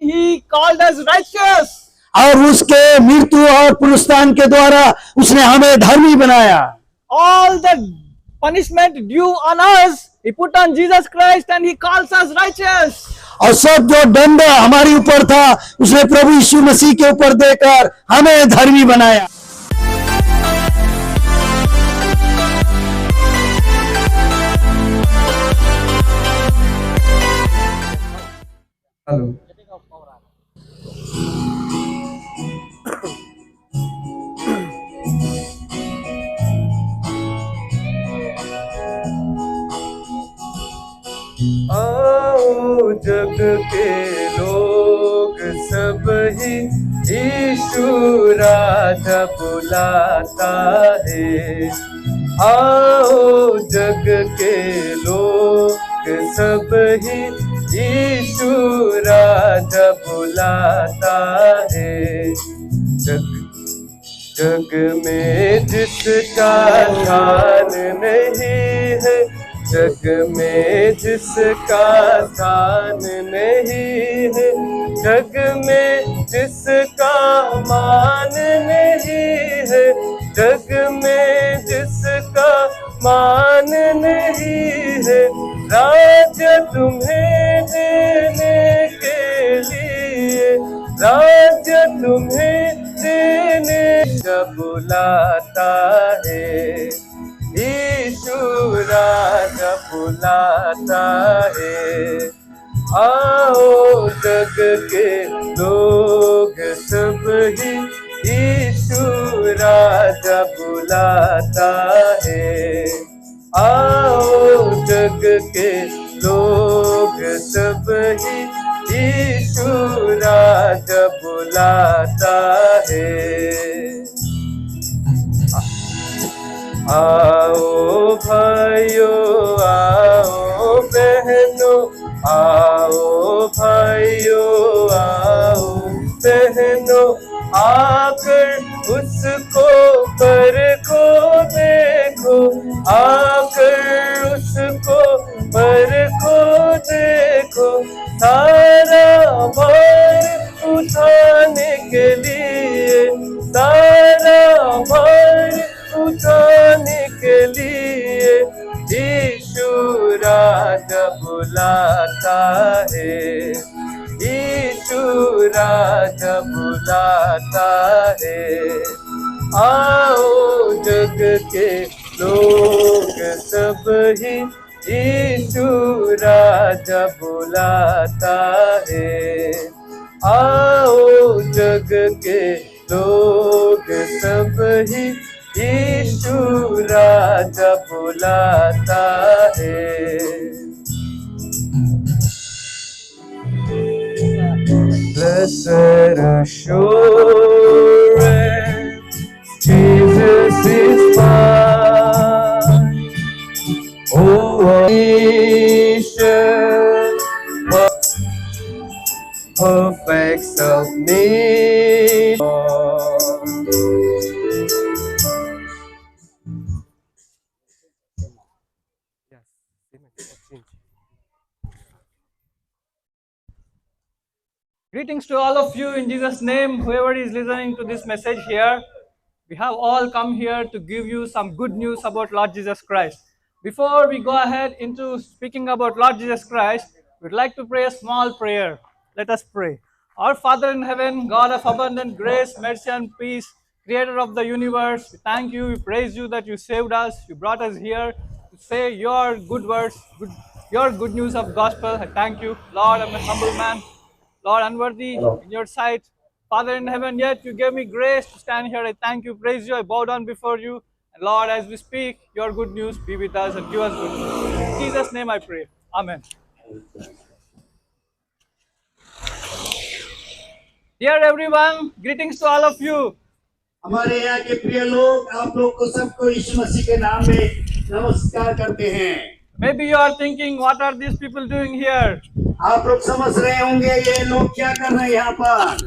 he called us righteous. और उसके मृत्यु और पुनरुत्थान के द्वारा उसने हमें धर्मी बनाया। All the punishment due on us, he put on Jesus Christ and he calls us righteous. और सब जो दंड हमारे ऊपर था उसने प्रभु यीशु मसीह के ऊपर देकर हमें धर्मी बनाया। हेलो आओ जग के लोग सब ही यीशु राजा बुलाता है। आओ जग के लोग सब ही यीशु राजा बुलाता है। जग में जिसका स्थान नहीं है, जग में जिसका स्थान नहीं है, जग में जिसका मान नहीं है, जग में जिसका मान नहीं है, राज्य तुम्हें देने के लिए, राज्य तुम्हें देने जब बुलाता है। यीशु राजा बुलाता है। आओ जग के लोग सब ही यीशु राजा बुलाता है। आओ जग के लोग सब ही यीशु राजा बुलाता है। आओ भाइयों आओ बहनों, आओ भाइयों आओ बहनों, आकर उसको परखो देखो, आकर उसको परखो देखो, सारा भार उठाने के लिए, सारा भार उठाने के लिए यीशु राजा बुलाता है। यीशु राजा बुलाता है। आओ जग के लोग सब ही यीशु राजा बुलाता है। आओ जग के लोग सब ही यीशु राजा बुलाता है। Blessed assurance, Jesus is mine. Oh, nation, perfect submission. Greetings to all of you in Jesus' name, whoever is listening to this message here. We have all come here to give you some good news about Lord Jesus Christ. Before we go ahead into speaking about Lord Jesus Christ, we'd like to pray a small prayer. Let us pray. Our Father in heaven, God of abundant grace, mercy and peace, creator of the universe, we thank you, we praise you that you saved us, you brought us here to say your good words, your good news of gospel. I thank you. Lord, I'm a humble man, Lord, unworthy in your sight. Father in heaven, yet you gave me grace to stand here. I thank you, praise you, I bow down before you. And Lord, as we speak, your good news be with us and give us good news. In Jesus' name I pray. Amen. Dear everyone, greetings to all of you. हमारे यहाँ के प्रिय लोग, आप लोग को सबको यीशु मसीह के नाम में नमस्कार करते हैं। Maybe you are thinking, what are these people doing here? आप लोग समझ रहे होंगे ये लोग क्या कर रहे हैं यहाँ पर।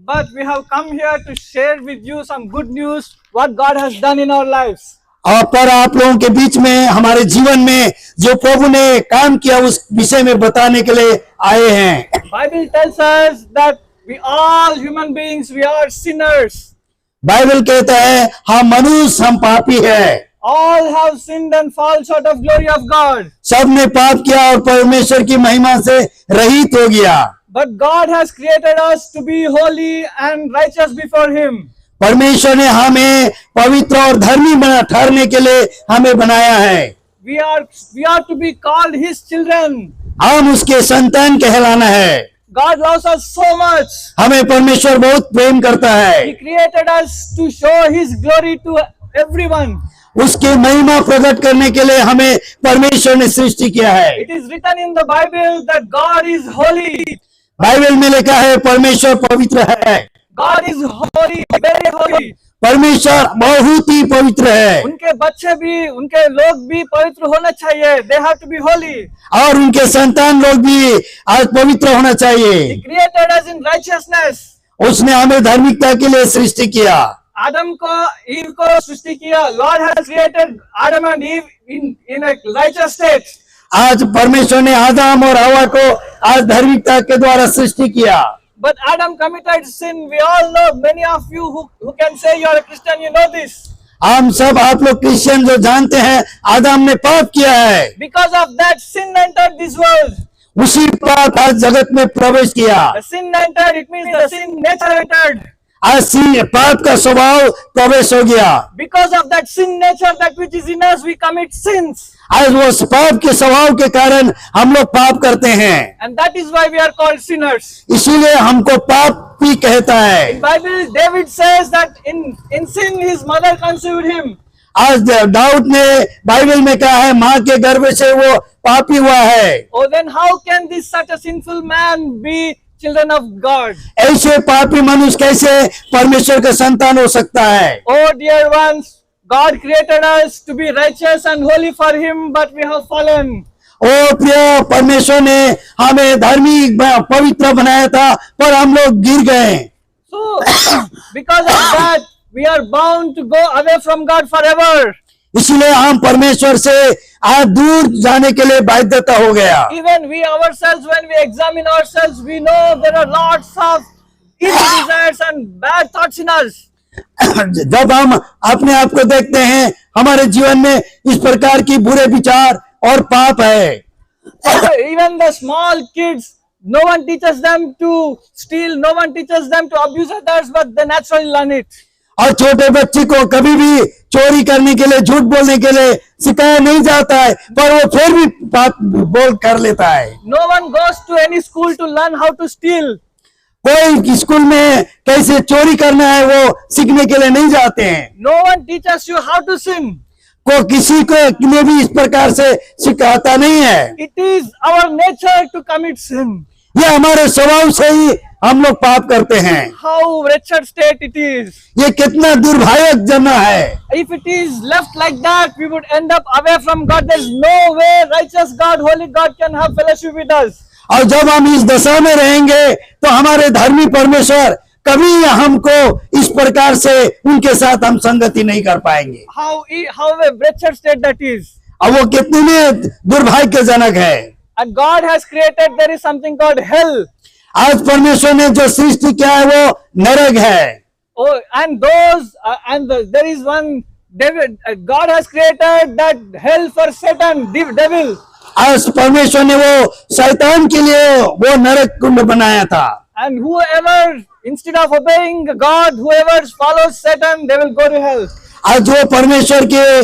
But we have come here to share with you some good news, what God has done in our lives. और पर आप लोगों के बीच में हमारे जीवन में जो प्रभु ने काम किया उस विषय में बताने के लिए आए हैं। Bible tells us that we all human beings, we are sinners. Bible कहता है हम मनुष्य, हम पापी है। All have sinned and fall short of glory of God. सबने पाप किया और परमेश्वर की महिमा से रहित हो गया। But God has created us to be holy and righteous before Him. परमेश्वर ने हमें पवित्र और धर्मी ठहरने के लिए हमें बनाया है। We are to be called His children. हम उसके संतान कहलाना है। God loves us so much. हमें परमेश्वर बहुत प्रेम करता है। He created us to show His glory to everyone. उसकी महिमा प्रकट करने के लिए हमें परमेश्वर ने सृष्टि किया है। It is written in the Bible that God is holy. Bible में लिखा है परमेश्वर पवित्र है। God is holy, very holy. परमेश्वर बहुत ही पवित्र है उनके बच्चे भी, उनके लोग भी पवित्र होना चाहिए. They have to be holy. और उनके संतान लोग भी आज पवित्र होना चाहिए। He created us in righteousness. उसने हमें धार्मिकता के लिए सृष्टि किया। आदम को, ईव को सृष्टि किया. Lord has created Adam and Eve in a righteous state. आज परमेश्वर ने आदम और हवा को आज धार्मिकता के द्वारा सृष्टि किया। But Adam committed sin. We all know, many of you who can say you are a Christian, you know this. हम सब आप लोग क्रिश्चियन जो जानते हैं आदम ने पाप किया है। Because of that, sin entered this world. उसी पाप आज जगत में प्रवेश किया। The sin entered, it means the sin nature entered. आज पाप का स्वभाव प्रवेश हो गया। Because of that sin nature, that which is in us, we commit sins. आज वो पाप के स्वभाव के कारण हम लोग पाप करते हैं। And that is why we are called sinners. इसीलिए हमको पापी कहता है। In Bible, David says that in sin his mother conceived him. आज दाऊद ने बाइबल में कहा है माँ के गर्भ से वो पापी हुआ है। Oh, then how can this such a sinful man be children of God? ऐसे पापी मनुष्य कैसे परमेश्वर का संतान हो सकता है? Oh, dear ones, God created us to be righteous and holy for Him, but we have fallen. ओ प्रिय, परमेश्वर ने हमें धार्मिक पवित्र बनाया था पर हम लोग गिर गए। So, because of that, we are bound to go away from God forever. इसलिए हम परमेश्वर से आज दूर जाने के लिए बाध्यता हो गया। Even we ourselves, when we examine ourselves, we know there are lots of evil desires and bad thoughts in us. जब हम अपने आप को देखते हैं हमारे जीवन में इस प्रकार की बुरे विचार और पाप है। Even the small kids, no one teaches them to steal, no one teaches them to abuse others, but they naturally learn it. और छोटे बच्चे को कभी भी चोरी करने के लिए, झूठ बोलने के लिए सिखाया नहीं जाता है पर वो फिर भी बात बोल कर लेता है। No one goes to any school to learn how to steal. कोई स्कूल में कैसे चोरी करना है वो सीखने के लिए नहीं जाते हैं। No one teaches you how to sin. को किसी को लिए भी इस प्रकार से सिखाता नहीं है। It is our nature to commit sin. ये हमारे स्वभाव से ही हम लोग पाप करते हैं। How wretched state it is. ये कितना दुर्भाग्यजनक जना है। If it is left like that, we would end up away from God. There is no way righteous God, holy God can have fellowship with us. और जब हम इस दशा में रहेंगे तो हमारे धर्मी परमेश्वर कभी हमको इस प्रकार से उनके साथ हम संगति नहीं कर पाएंगे। How a wretched state that is. अब वो कितने दुर्भाग्यजनक है। And God has created, there is something called hell. आज परमेश्वर ने जो सृष्टि किया है वो नरक है। Oh, and there is one devil. God has created that hell for Satan, the devil. आज परमेश्वर ने वो शैतान के लिए वो नरक कुंड बनाया था। And whoever, instead of obeying God, whoever follows Satan, they will go to hell. आज जो परमेश्वर के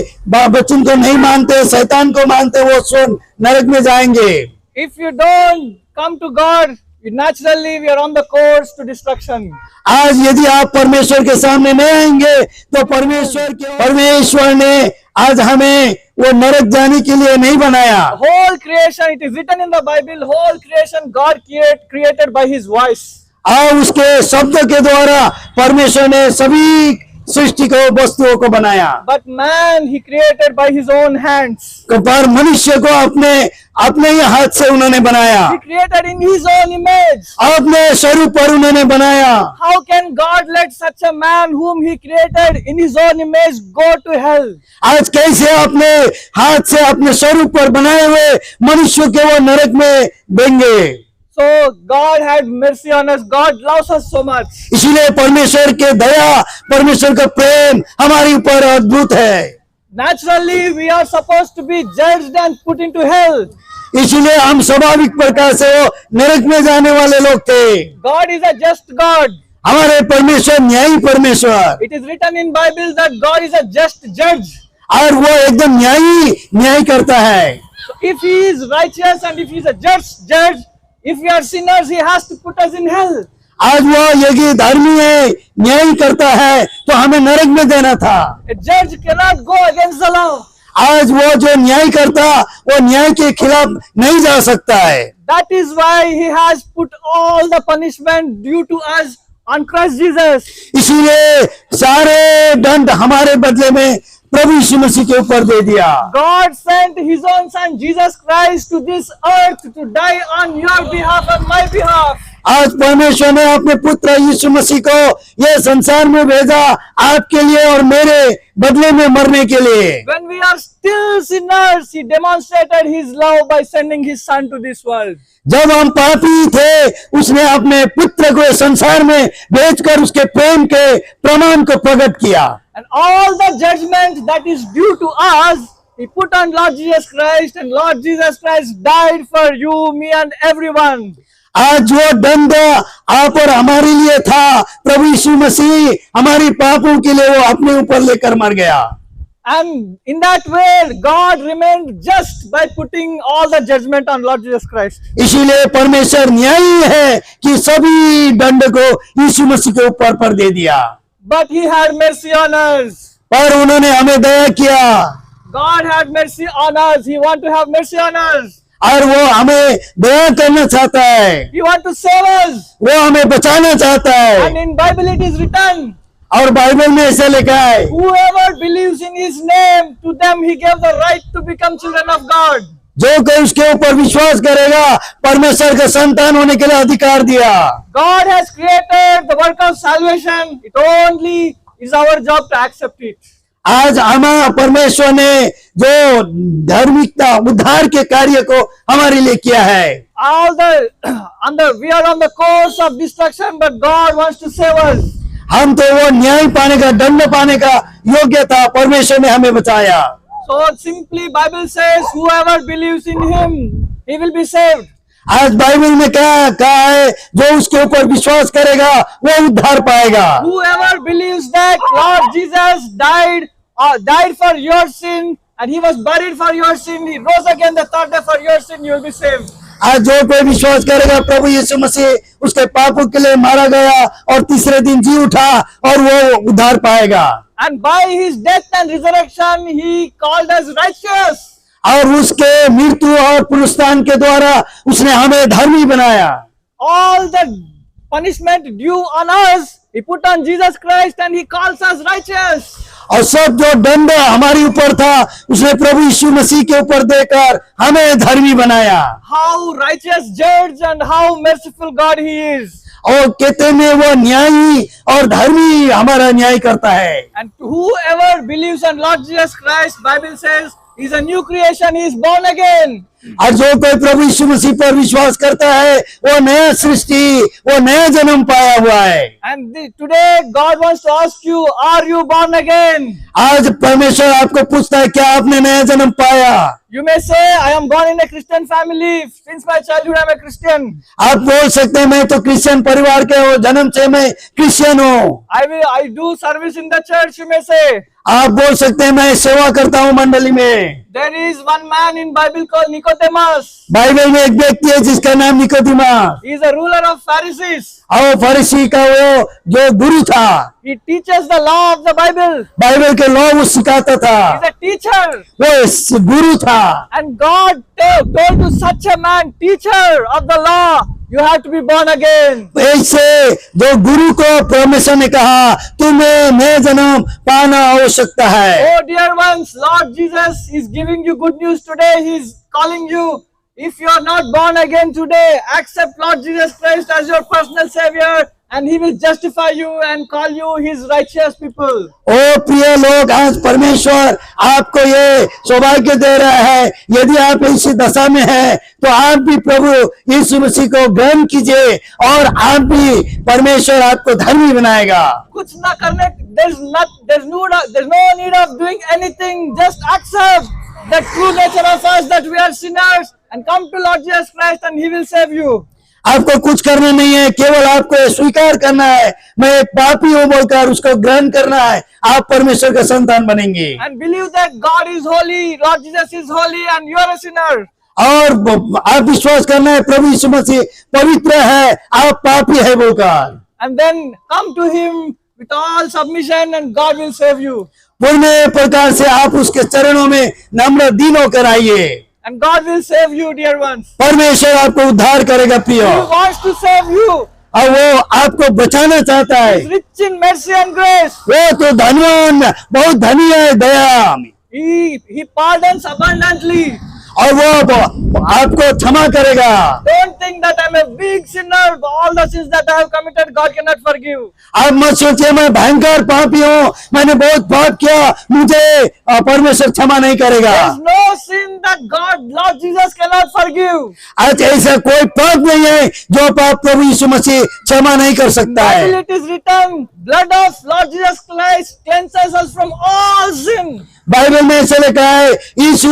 वचन को नहीं मानते, शैतान को मानते, वो स्वयं नरक में जाएंगे। If you don't come to God, naturally we are on the course to destruction. आज यदि आप परमेश्वर के सामने नहीं आएंगे तो परमेश्वर ने आज हमें वो नरक जाने के लिए नहीं बनाया। Whole creation, it is written in the Bible, whole creation God created by His voice. और उसके शब्द के द्वारा परमेश्वर ने सभी सृष्टि को, वस्तुओं को बनाया। But man he created by his own hands. पर मनुष्य को अपने अपने ही हाथ से उन्होंने बनाया, He created in his own image. अपने स्वरूप पर उन्होंने बनाया। How can God let such a man whom he created in his own image go to hell? आज कैसे अपने हाथ से अपने स्वरूप पर बनाए हुए मनुष्य के वो नरक में देंगे? So God had mercy on us. God loves us so much. इसीलिए परमेश्वर के दया, परमेश्वर का प्रेम हमारे ऊपर अद्भुत है। Naturally, we are supposed to be judged and put into hell. इसीलिए हम स्वाभाविक प्रकार से वो नरक में जाने वाले लोग थे। God is a just God. हमारे परमेश्वर न्यायी परमेश्वर, It is written in Bible that God is a just judge. और वो एकदम न्याय करता है। So if he is righteous and if he is a just judge, if we are sinners, he has to put us in hell. आज वो यदि धर्मी है, न्याय करता है, तो हमें नरक में देना था। A judge cannot go against the law. आज वो जो न्याय करता, वो न्याय के खिलाफ नहीं जा सकता है। That is why he has put all the punishment due to us on Christ Jesus. इसीलिए सारे दंड हमारे बदले में प्रभु यीशु मसीह के ऊपर दे दिया। God sent his own son Jesus Christ to this earth to die on your behalf and my behalf. आज परमेश्वर ने अपने पुत्र यीशु मसीह को यह संसार में भेजा, आपके लिए और मेरे बदले में मरने के लिए। When we are still sinners, he demonstrated his love by sending his son to this world. जब हम पापी थे, उसने अपने पुत्र को संसार में भेजकर उसके प्रेम के प्रमाण को प्रकट किया। And all the judgment that is due to us, he put on Lord Jesus Christ, and Lord Jesus Christ died for you, me and everyone. आज जो दंड आप और हमारे लिए था, प्रभु यीशु मसीह हमारी पापों के लिए वो अपने ऊपर लेकर मर गया। And in that way, God remained just by putting all the judgment on Lord Jesus Christ. इसीलिए परमेश्वर न्यायी है कि सभी दंड को यीशु मसीह के ऊपर पर दे दिया। But he had mercy on us. पर उन्होंने हमें दया किया, God had mercy on us. He wants to have mercy on us. और वो हमें दया करना चाहता है, He wants to save us. वो हमें बचाना चाहता है। And in Bible it is written, और बाइबल में ऐसे लिखा है, whoever believes in his name, to them he gave the right to become children of God. जो कोई उसके ऊपर विश्वास करेगा, परमेश्वर का संतान होने के लिए अधिकार दिया। God has created the work of salvation. It only is our job to accept it. आज हमारा परमेश्वर ने जो धार्मिकता उद्धार के कार्य को हमारे लिए किया है। We are on the course of destruction, but God wants to save us. हम तो वो न्याय पाने का, दंड पाने का योग्य था, परमेश्वर ने हमें बचाया। So simply Bible says, whoever believes in him, he will be saved. आज बाइबल में क्या कहा है, जो उसके ऊपर विश्वास करेगा वो उद्धार पाएगा। Whoever believes that Lord Jesus died for your sin and he was buried for your sin, he rose again the third day for your sin, you will be saved. आज जो कोई विश्वास करेगा प्रभु यीशु मसीह उसके पापों के लिए मारा गया और तीसरे दिन जी उठा, और वो उद्धार पाएगा। And by his death and resurrection, he called us righteous. और उसके मृत्यु और पुनरुत्थान के द्वारा उसने हमें धर्मी बनाया। All the punishment due on us, he put on Jesus Christ and he calls us righteous. और सब जो दंड हमारे ऊपर था, उसने प्रभु यीशु मसीह के ऊपर देकर हमें धर्मी बनाया। How righteous judge and how merciful God he is. और कहते में वो न्यायी और धर्मी हमारा न्याय करता है। And whoever believes on Lord Jesus Christ, Bible says, is a new creation, he is born again. और जो कोई प्रभु यीशु मसीह पर विश्वास करता है, वो नया सृष्टि, वो नया जन्म पाया हुआ है। And today God wants to ask you, are you born again? आज परमेश्वर आपको पूछता है, क्या आपने नया जन्म पाया? You may say, I am born in a Christian family. Since my childhood, I am a Christian. आप बोल सकते हैं, मैं तो क्रिश्चियन परिवार के हूँ, जन्म से मैं क्रिश्चियन हूँ। I do service in the church, you may say. आप बोल सकते हैं, मैं सेवा करता हूँ मंडली में। There is one man in Bible called Nicodemus. Bible में एक व्यक्ति है जिसका नाम Nicodemus. He is a ruler of Pharisees. और फरीसी का वो जो गुरु था। He teaches the law of the Bible. Bible के लॉ वो सिखाता था, He's a teacher. वो गुरु था। And God told to such a man, teacher of the law, you have to be born again. ऐसे जो गुरु को परमेश्वर ने कहा तुम्हें नया जन्म पाना आवश्यकता है। Oh dear ones, Lord Jesus is giving you good news today. He's calling you. If you are not born again today, accept Lord Jesus Christ as your personal savior and he will justify you and call you his righteous people. ओ प्रिय लोग, आज परमेश्वर आपको ये सौभाग्य दे रहा है, यदि आप इसी दशा में हैं तो आप भी प्रभु यीशु मसीह को ग्रहण कीजिए और आप भी परमेश्वर आपको धर्मी बनाएगा। कुछ ना करने, there's no need of doing anything. Just accept the true nature of us, that we are sinners, and come to Lord Jesus Christ and he will save you. आपको कुछ करना नहीं है, केवल आपको ये स्वीकार करना है मैं एक पापी हूं बोलकर उसको ग्रहण करना है, आप परमेश्वर का संतान बनेंगे। And believe that God is holy, Lord Jesus is holy, and you are a sinner. और आप विश्वास करना है प्रभु यीशु मसीह पवित्र है, आप पापी है बोलकर। And then come to him with all submission and God will save you. पूर्ण प्रकार से आप उसके चरणों में नम्र दीन होकर आइए, And God will save you, dear ones. परमेश्वर आपको उद्धार करेगा प्रियो, He wants to save you. और वो आपको बचाना चाहता है। He is rich in mercy and grace. वो तो धनवान, बहुत धनी है दया, He pardons abundantly. और वो आपको क्षमा करेगा। Don't think that I'm a big sinner. All the sins that I have committed, God cannot forgive. आप मत सोचिए मैं भयंकर पापी हूँ, मैंने बहुत पाप किया, मुझे परमेश्वर क्षमा नहीं करेगा। There is no sin that God, Lord Jesus cannot forgive. आज ऐसा कोई पाप नहीं है जो पाप प्रभु यीशु मसीह क्षमा नहीं कर सकता है। Bible it is written, blood of Lord Jesus Christ cleanses us from all sin. Bible में ऐसे लिखा है यीशु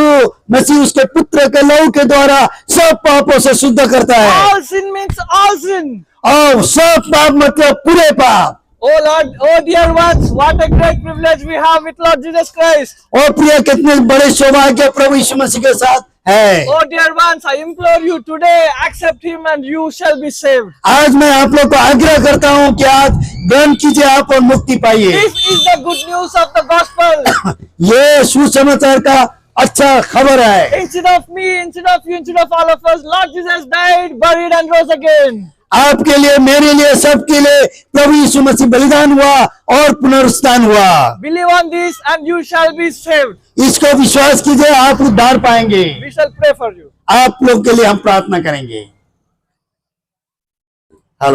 मसीह उसके पुत्र के लहू के द्वारा सब पापों से शुद्ध करता है। All sin means all sin. और सब पाप मतलब पूरे पाप। Oh Lord, oh dear ones, what a great privilege we have with Lord Jesus Christ. और प्रिय कितने बड़े सौभाग्य प्रभु यीशु मसीह के साथ है। Oh dear ones, I implore you today, accept him and you shall be saved. आज मैं आप लोग को आग्रह करता हूँ कि आज ग्रहण कीजिए आप और मुक्ति पाइए। This is the good news of the gospel. ये सुसमाचार का अच्छा खबर है। Instead of me, instead of you, instead of all of us, Lord Jesus died, buried and rose again. आपके लिए, मेरे लिए, सबके लिए प्रभु यीशु मसीह बलिदान हुआ और पुनरुत्थान हुआ। Believe on this and you shall be saved. इसको विश्वास कीजिए, आप उद्धार पाएंगे। We shall pray for you. आप लोग के लिए हम प्रार्थना करेंगे।